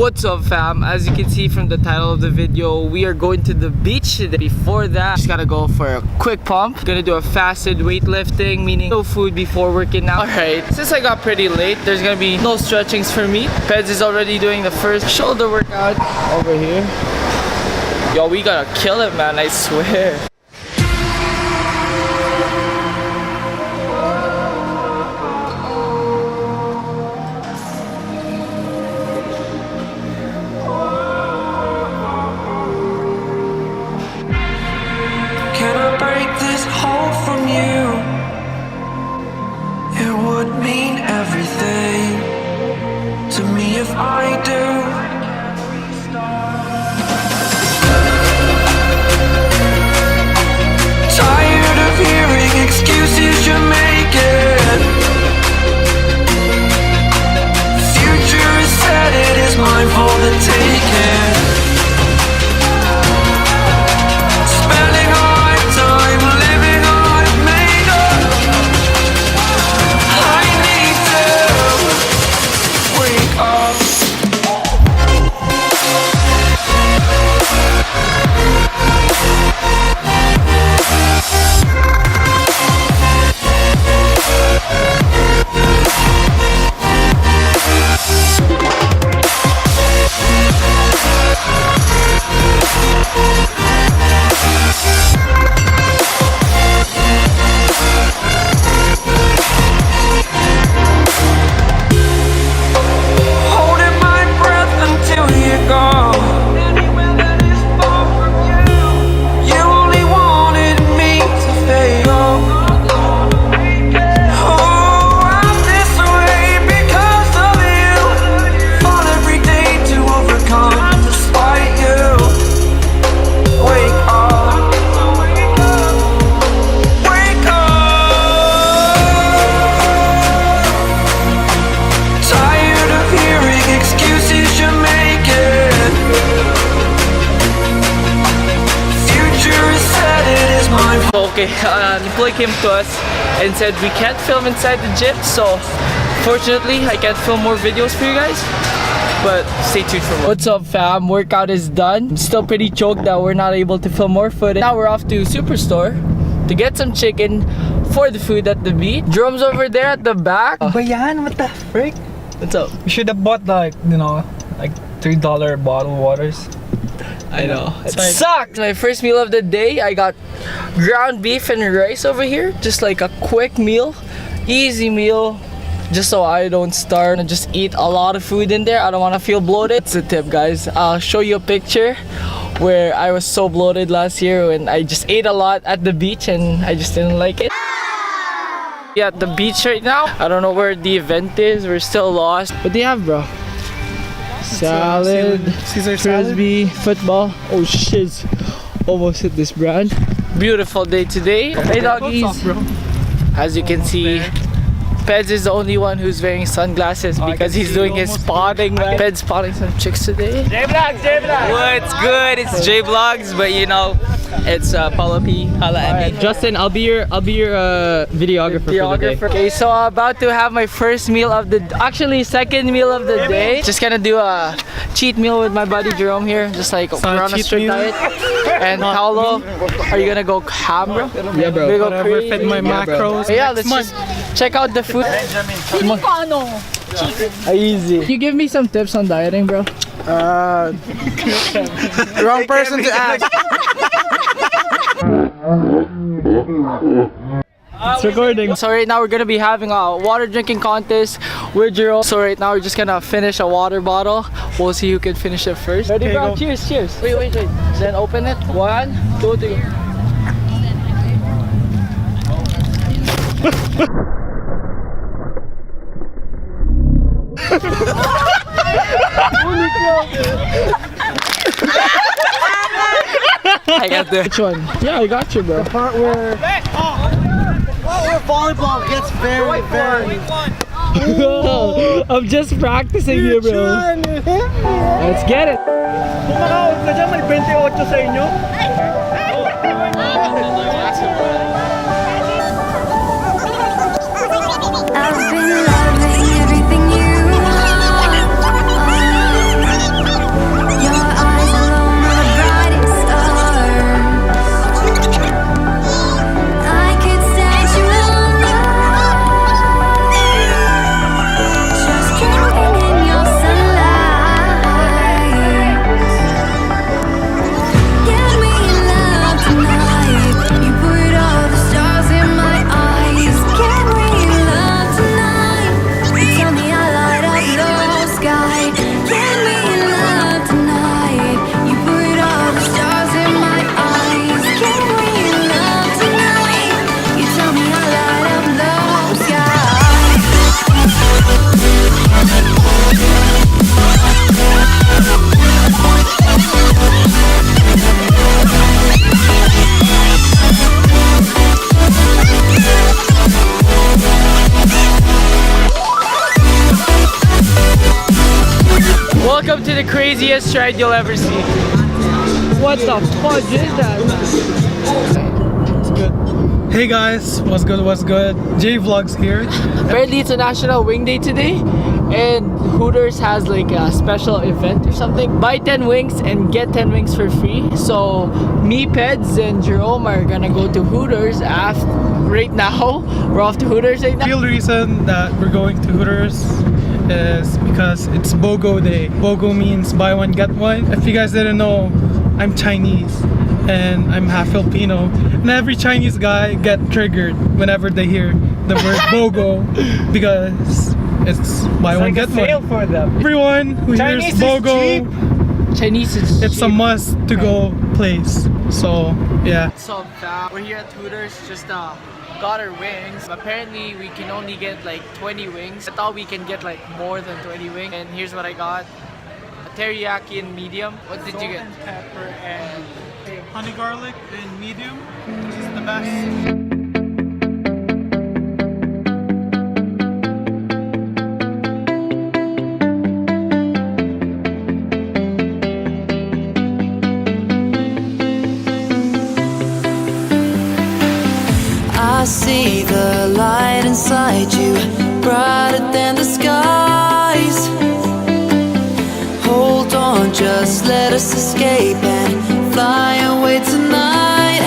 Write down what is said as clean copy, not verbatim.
What's up, fam? As you can see from the title of the video, we are going to the beach today. Before that, just gotta go for a quick pump. Gonna do a fasted weightlifting, meaning no food before working out. Alright, since I got pretty late, there's gonna be no stretchings for me. Peds is already doing the first shoulder workout over here. Yo, we gotta kill it, man, I swear. If I do, tired of hearing excuses you're making. Future is set, it is mine for the taking. Spending our time living I've made up. I need to wake up. Okay, an employee came to us and said we can't film inside the gym, so fortunately I can't film more videos for you guys, but stay tuned for more. What's up, fam? Workout is done. I'm still pretty choked that we're not able to film more footage. Now we're off to Superstore to get some chicken for the food at the beach. Jerome's over there at the back. Bayan, what the frick? What's up? We should have bought like, you know, like $3 bottled waters. I know. It sucked. My first meal of the day, I got ground beef and rice over here. Just like a quick meal, easy meal, just so I don't starve and just eat a lot of food in there. I don't want to feel bloated. That's the tip, guys. I'll show you a picture where I was so bloated last year when I just ate a lot at the beach and I just didn't like it. Yeah, at the beach right now. I don't know where the event is. We're still lost. What do you have, bro? Salad, Caesar frisbee, football. Oh shit, almost hit this brand. Beautiful day today. Hey doggies. As you can see, Peds is the only one who's wearing sunglasses because he's doing his spotting. Peds spotting some chicks today. J-Vlogs, J-Vlogs. What's good? It's J-Vlogs, but you know, it's Paulo P. Hala at me. Justin, I'll be your videographer for the day. Okay, so I'm about to have my first meal of the, actually second meal of the day. Just gonna do a cheat meal with my buddy Jerome here, just like we're on a strict diet. And Paulo, are you gonna go ham, bro? Yeah, bro. We go Whatever fit my macros. Yeah, let's just check out the food. Easy. Can you give me some tips on dieting, bro? Wrong person to ask. It's recording. So right now we're gonna be having a water drinking contest with Jerome. So right now we're just gonna finish a water bottle. We'll see who can finish it first. Ready, Okay, bro? go. Cheers, cheers. Wait. Then open it. 1, 2, 3. I got the. Which one? Yeah, I got you, bro. The part where volleyball gets very. I'm just practicing you, bro. Let's get it. Kumakawag ka dyan, may 28 sa inyo. I've been loving everything you want. Welcome to the craziest ride you'll ever see. What the fudge is that? Hey guys, what's good? What's good? J Vlogs here. Apparently it's a National Wing Day today, and Hooters has like a special event or something. Buy 10 wings and get 10 wings for free. So me, Peds, and Jerome are gonna go to Hooters right now. We're off to Hooters right The now. real reason that we're going to Hooters is because it's BOGO Day. BOGO means buy one get one. If you guys didn't know, I'm Chinese and I'm half Filipino, and every Chinese guy get triggered whenever they hear the word BOGO because it's buy one get one. for them. Everyone who Chinese hears is BOGO, Chinese is it's a cheap. must to go place. So yeah. So we're here at Hooters, just got our wings. Apparently we can only get like 20 wings. I thought we can get like more than 20 wings. And here's what I got. A teriyaki in medium. What did you get? Pepper and honey garlic in medium. This is the best. I see the light inside you, brighter than the skies. Hold on, just let us escape and fly away tonight.